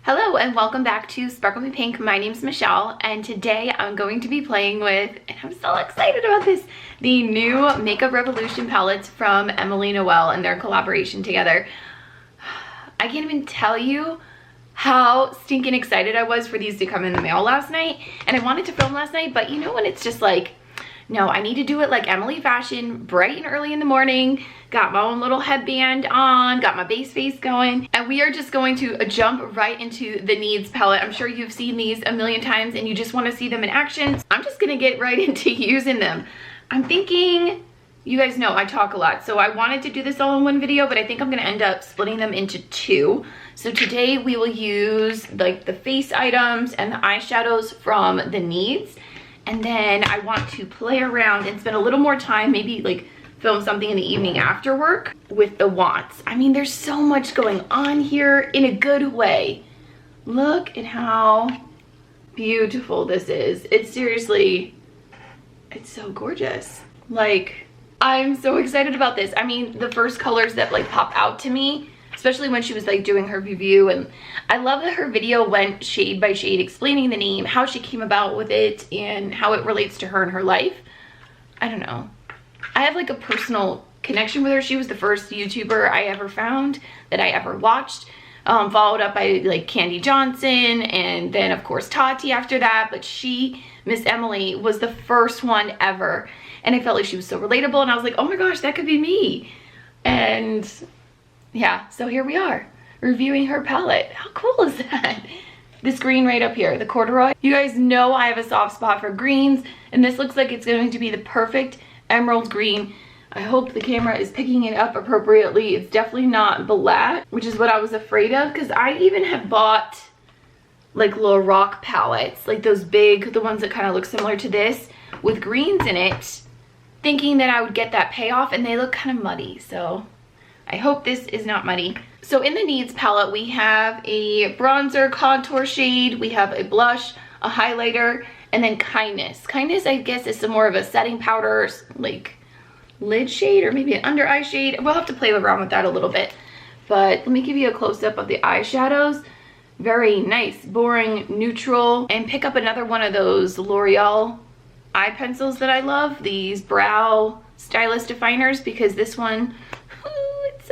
Hello and welcome back to Sparkle Me Pink. My name's Michelle and today I'm going to be playing with, and I'm so excited about this, the new Makeup Revolution palettes from Emily Noel and their collaboration together. I can't even tell you how stinking excited I was for these to come in the mail last night, and I wanted to film last night, but you know when it's just like, no, I need to do it like Emily fashion, bright and early in the morning, got my own little headband on, got my base face going, and we are just going to jump right into the Needs palette. I'm sure you've seen these a million times and you just want to see them in action. I'm just gonna get right into using them. I'm thinking, you guys know I talk a lot, so I wanted to do this all in one video, but I think I'm gonna end up splitting them into two. So today we will use like the face items and the eyeshadows from the Needs. And then I want to play around and spend a little more time, maybe like film something in the evening after work with the wants. I mean, there's so much going on here in a good way. Look at how beautiful this is. It's seriously, it's so gorgeous. Like, I'm so excited about this. I mean, the first colors that like pop out to me, especially when she was like doing her review, and I love that her video went shade by shade explaining the name, how she came about with it, and how it relates to her and her life. I don't know. I have like a personal connection with her. She was the first YouTuber I ever found that I ever watched, followed up by like Candy Johnson, and then of course Tati after that, but she, Miss Emily, was the first one ever, and I felt like she was so relatable, and I was like, oh my gosh, that could be me. And yeah, so here we are, reviewing her palette. How cool is that? This green right up here, the corduroy. You guys know I have a soft spot for greens, and this looks like it's going to be the perfect emerald green. I hope the camera is picking it up appropriately. It's definitely not black, which is what I was afraid of, because I even have bought like Lorac palettes, like those big, the ones that kind of look similar to this, with greens in it, thinking that I would get that payoff, and they look kind of muddy, so I hope this is not muddy. So in the Needs palette, we have a bronzer contour shade, we have a blush, a highlighter, and then Kindness. Kindness, I guess, is some more of a setting powder, like lid shade, or maybe an under eye shade. We'll have to play around with that a little bit. But let me give you a close-up of the eyeshadows. Very nice, boring, neutral. And pick up another one of those L'Oreal eye pencils that I love, these brow stylist definers, because this one,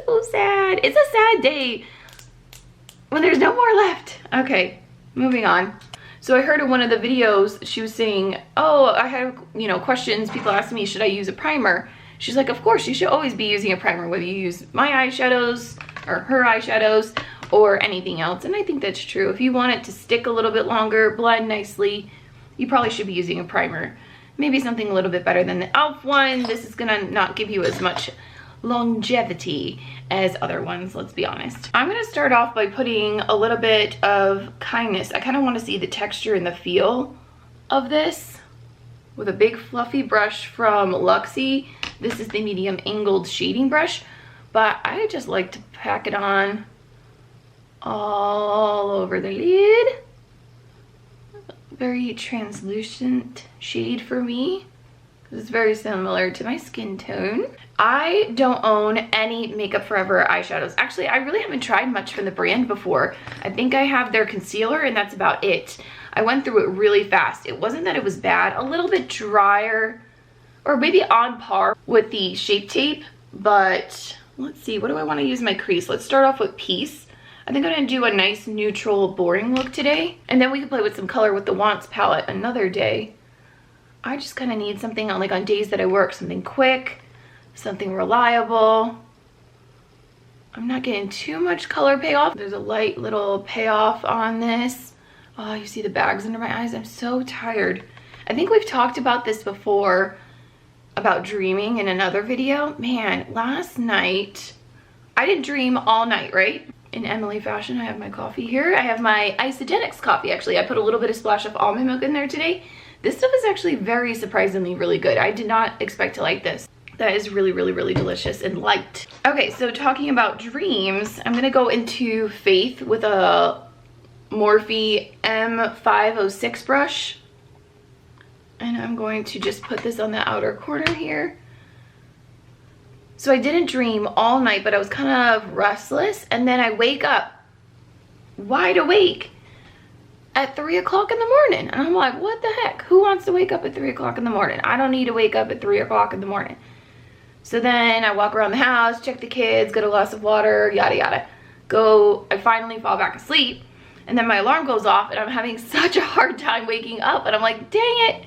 so sad. It's a sad day when there's no more left. Okay, moving on. So I heard in one of the videos she was saying, oh, I have, you know, questions. People ask me, should I use a primer? She's like, of course, you should always be using a primer, whether you use my eyeshadows or her eyeshadows or anything else. And I think that's true. If you want it to stick a little bit longer, blend nicely, you probably should be using a primer. Maybe something a little bit better than the e.l.f. one. This is gonna not give you as much longevity as other ones, let's be honest. I'm gonna start off by putting a little bit of Kindness. I kind of want to see the texture and the feel of this with a big fluffy brush from Luxie. This is the medium angled shading brush, but I just like to pack it on all over the lid. Very translucent shade for me. It's very similar to my skin tone. I don't own any Makeup Forever eyeshadows. Actually, I really haven't tried much from the brand before. I think I have their concealer and that's about it. I went through it really fast. It wasn't that it was bad, a little bit drier, or maybe on par with the Shape Tape, but let's see, what do I want to use in my crease? Let's start off with Peace. I think I'm gonna do a nice neutral boring look today, and then we can play with some color with the Wants palette another day. I just kind of need something on, like on days that I work, something quick, something reliable. I'm not getting too much color payoff. There's a light little payoff on this. Oh, you see the bags under my eyes? I'm so tired. I think we've talked about this before, about dreaming in another video. Man, last night, I didn't dream all night, right? In Emily fashion, I have my coffee here. I have my Isogenics coffee, actually. I put a little bit of splash of almond milk in there today. This stuff is actually very surprisingly really good. I did not expect to like this. That is really, really, really delicious and light. Okay, so talking about dreams, I'm gonna go into Faith with a Morphe M506 brush. And I'm going to just put this on the outer corner here. So I didn't dream all night, but I was kind of restless. And then I wake up wide awake at 3 o'clock in the morning. And I'm like, what the heck? Who wants to wake up at 3 o'clock in the morning? I don't need to wake up at 3 o'clock in the morning. So then I walk around the house, check the kids, get a glass of water, yada yada. I finally fall back asleep, and then my alarm goes off, and I'm having such a hard time waking up. And I'm like, dang it,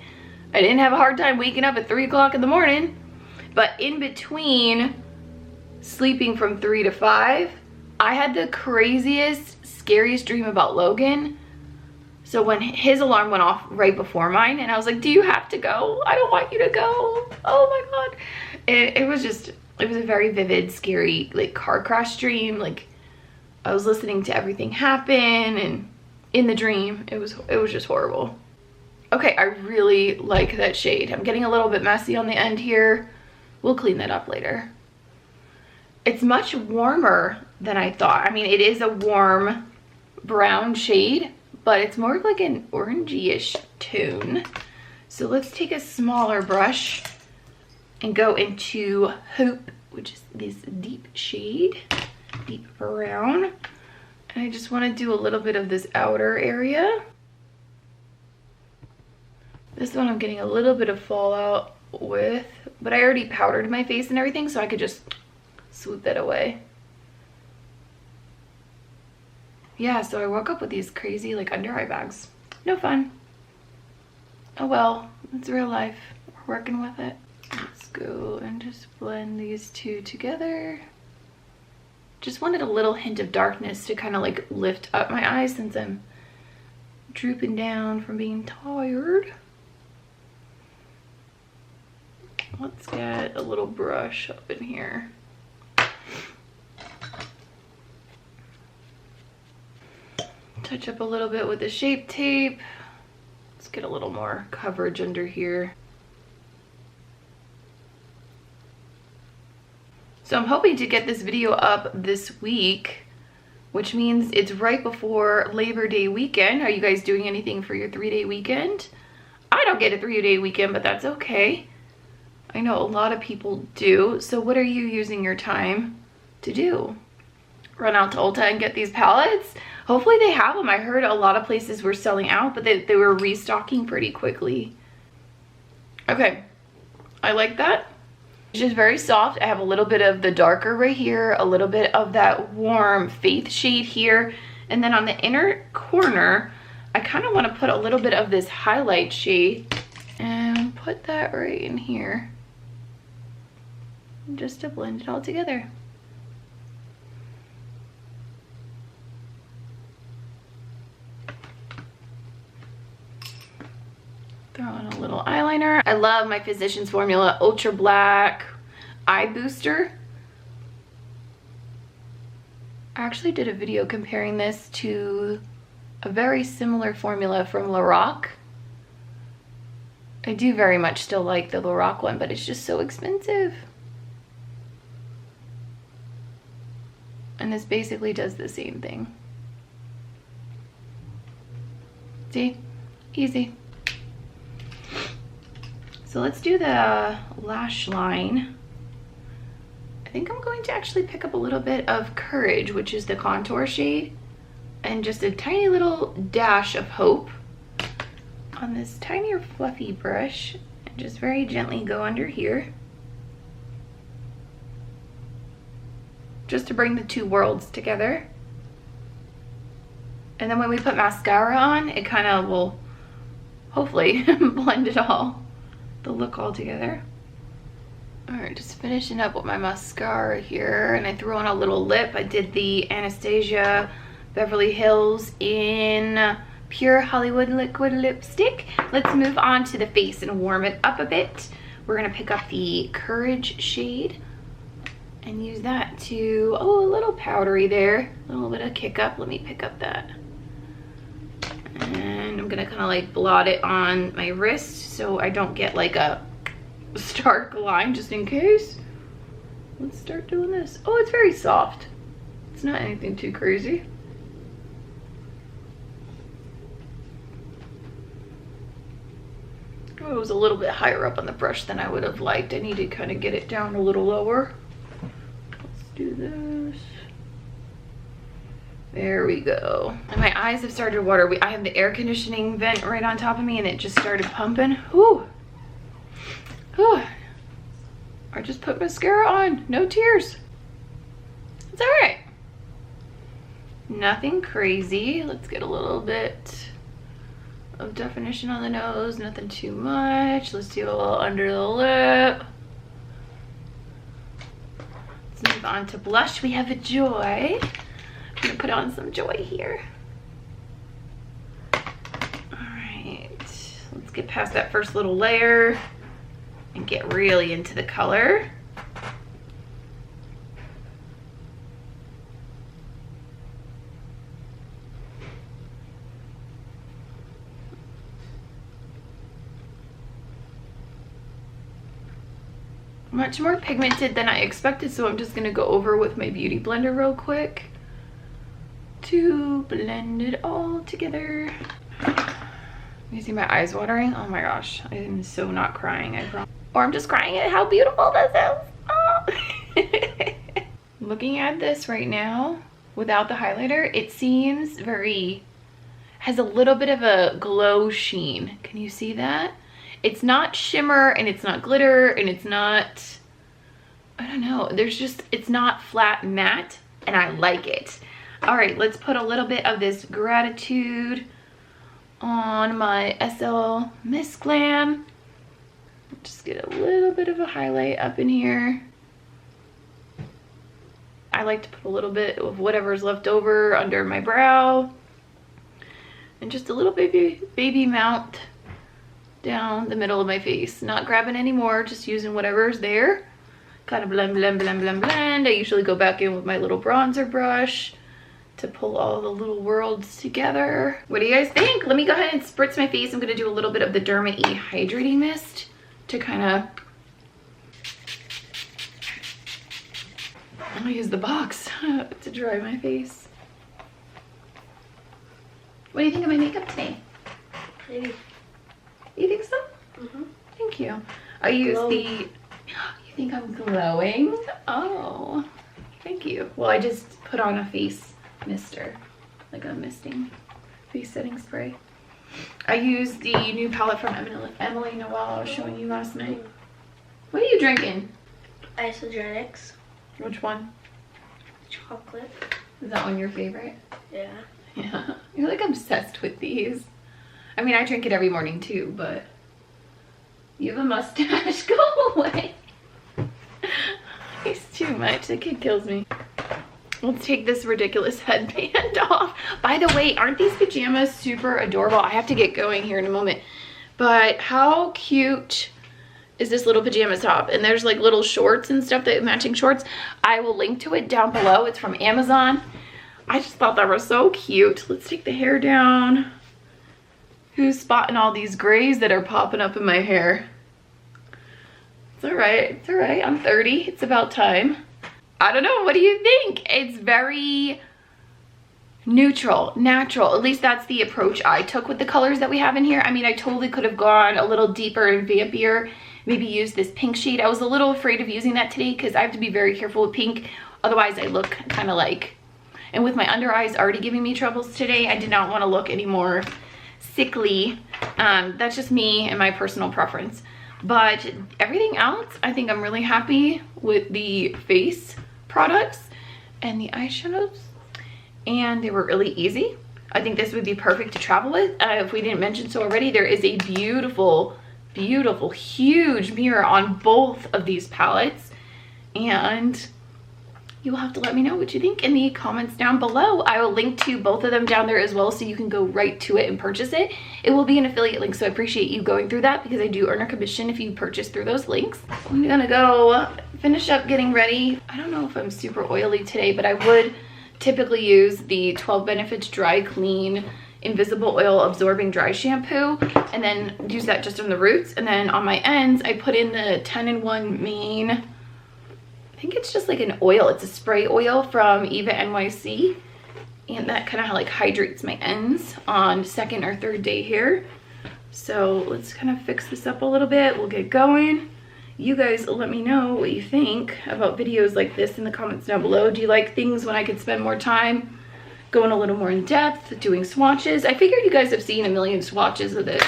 I didn't have a hard time waking up at 3 o'clock in the morning. But in between sleeping from 3 to 5, I had the craziest, scariest dream about Logan. So when his alarm went off right before mine, and I was like, do you have to go? I don't want you to go. Oh my God. It was a very vivid, scary, like, car crash dream. Like, I was listening to everything happen, and in the dream, it was just horrible. Okay, I really like that shade. I'm getting a little bit messy on the end here. We'll clean that up later. It's much warmer than I thought. I mean, it is a warm brown shade, but it's more of like an orangey-ish tone. So let's take a smaller brush and go into Hope, which is this deep shade, deep brown. And I just want to do a little bit of this outer area. This one I'm getting a little bit of fallout with, but I already powdered my face and everything, so I could just swoop that away. Yeah, so I woke up with these crazy, like, under eye bags. No fun. Oh well, it's real life. We're working with it. Let's go and just blend these two together. Just wanted a little hint of darkness to kind of like lift up my eyes since I'm drooping down from being tired. Let's get a little brush up in here. Touch up a little bit with the Shape Tape. Let's get a little more coverage under here. So I'm hoping to get this video up this week, which means it's right before Labor Day weekend. Are you guys doing anything for your 3-day weekend? I don't get a 3-day weekend, but that's okay. I know a lot of people do. So what are you using your time to do? Run out to Ulta and get these palettes? Hopefully they have them. I heard a lot of places were selling out, but they were restocking pretty quickly. Okay, I like that. It's just very soft. I have a little bit of the darker right here, a little bit of that warm Faith shade here, and then on the inner corner, I kind of want to put a little bit of this highlight shade and put that right in here, just to blend it all together. Throw in a little eyeliner. I love my Physicians Formula Ultra Black Eye Booster. I actually did a video comparing this to a very similar formula from Lorac. I do very much still like the Lorac one, but it's just so expensive. And this basically does the same thing. See? Easy. So let's do the lash line. I think I'm going to actually pick up a little bit of Courage, which is the contour shade, and just a tiny little dash of Hope on this tinier fluffy brush, and just very gently go under here, just to bring the two worlds together. And then when we put mascara on, it kind of will hopefully blend it all, the look all together. All right, just finishing up with my mascara here, and I threw on a little lip. I did the Anastasia Beverly Hills in Pure Hollywood Liquid Lipstick. Let's move on to the face and warm it up a bit. We're gonna pick up the Courage shade and use that to, oh, a little powdery there, a little bit of kick up. Let me pick up that. And I'm gonna kind of like blot it on my wrist so I don't get like a stark line, just in case. Let's start doing this. Oh, it's very soft. It's not anything too crazy. Oh, it was a little bit higher up on the brush than I would have liked. I need to kind of get it down a little lower. Let's do this. There we go. And my eyes have started to water. I have the air conditioning vent right on top of me and it just started pumping. Whew. Whew. I just put mascara on. No tears. It's all right. Nothing crazy. Let's get a little bit of definition on the nose. Nothing too much. Let's do a little under the lip. Let's move on to blush. We have a Joy. I'm gonna put on some Joy here. All right, let's get past that first little layer and get really into the color. Much more pigmented than I expected, so I'm just gonna go over with my beauty blender real quick to blend it all together. You see my eyes watering? Oh my gosh, I am so not crying, I promise. Or I'm just crying at how beautiful this is. Oh. Looking at this right now without the highlighter, it seems has a little bit of a glow sheen. Can you see that? It's not shimmer and it's not glitter and it's not, I don't know, it's not flat matte and I like it. All right, let's put a little bit of this Gratitude on my SL Mist Glam. Just get a little bit of a highlight up in here. I like to put a little bit of whatever's left over under my brow. And just a little baby mount down the middle of my face. Not grabbing anymore, just using whatever's there. Kind of blend, blend, blend, blend, blend. I usually go back in with my little bronzer brush to pull all the little worlds together. What do you guys think? Let me go ahead and spritz my face. I'm gonna do a little bit of the Derma E Hydrating Mist to kind of, I'm gonna use the box to dry my face. What do you think of my makeup today? Pretty. You think so? Mm-hmm. Thank you. I use you think I'm glowing? Oh, thank you. Well, I just put on a face mister, like a misting face setting spray. I used the new palette from Emily Noel I was showing you last night. What are you drinking? Isogenics. Which one? Chocolate. Is that one your favorite? Yeah. Yeah. You're like obsessed with these. I mean, I drink it every morning too, but you have a mustache. Go away. It's too much. The kid kills me. Let's take this ridiculous headband off. By the way, aren't these pajamas super adorable? I have to get going here in a moment. But how cute is this little pajama top? And there's like little shorts and stuff, that matching shorts. I will link to it down below. It's from Amazon. I just thought that was so cute. Let's take the hair down. Who's spotting all these grays that are popping up in my hair? It's all right. It's all right. I'm 30. It's about time. I don't know. What do you think? It's very neutral, natural. At least that's the approach I took with the colors that we have in here. I mean, I totally could have gone a little deeper and vampier. Maybe use this pink shade. I was a little afraid of using that today because I have to be very careful with pink. Otherwise, I look kind of like... And with my under eyes already giving me troubles today, I did not want to look any more sickly. That's just me and my personal preference. But everything else, I think I'm really happy with the face products and the eyeshadows. And they were really easy. I think this would be perfect to travel with. If we didn't mention so already, there is a beautiful, beautiful, huge mirror on both of these palettes. And you will have to let me know what you think in the comments down below. I will link to both of them down there as well, so you can go right to it and purchase it. It will be an affiliate link, so I appreciate you going through that because I do earn a commission if you purchase through those links. I'm gonna go finish up getting ready. I don't know if I'm super oily today, but I would typically use the 12 Benefits Dry Clean Invisible Oil Absorbing Dry Shampoo and then use that just on the roots. And then on my ends, I put in the 10-in-1 Main, I think it's just like an oil. It's a spray oil from Eva NYC. And that kind of like hydrates my ends on second or third day here. So let's kind of fix this up a little bit. We'll get going. You guys let me know what you think about videos like this in the comments down below. Do you like things when I could spend more time going a little more in depth, doing swatches. I figured you guys have seen a million swatches of this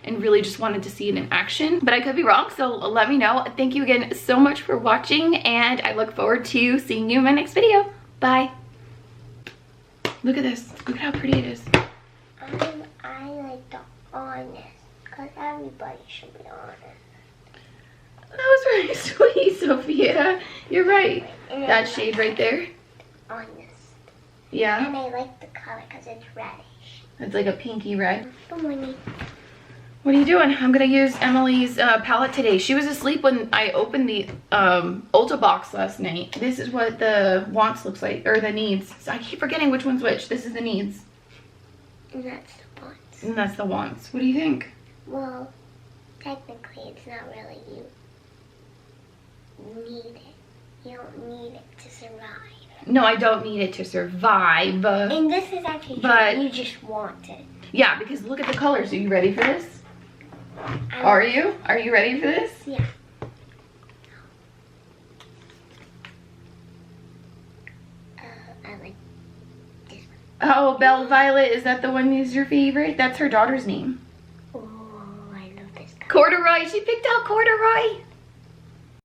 and really just wanted to see it in action, but I could be wrong, so let me know. Thank you again so much for watching, and I look forward to seeing you in my next video. Bye. Look at this. Look at how pretty it is. I like the honest, because everybody should be honest. That was very sweet, Sophia. You're right. And That shade right there. Honest. Yeah. And I like the color because it's reddish. It's like a pinky red. Good morning. What are you doing? I'm gonna use Emily's palette today. She was asleep when I opened the Ulta box last night. This is what the wants looks like, or the needs. So I keep forgetting which one's which. This is the needs. And that's the wants. And that's the wants. What do you think? Well, technically it's not really you need it. You don't need it to survive. No, I don't need it to survive. And this is actually But- you just want it. Yeah, because look at the colors. Are you ready for this? Are you? Are you ready for this? Yeah. I like this one. Oh, Belle Violet, is that the one who's your favorite? That's her daughter's name. Oh, I love this color. Corduroy, she picked out corduroy.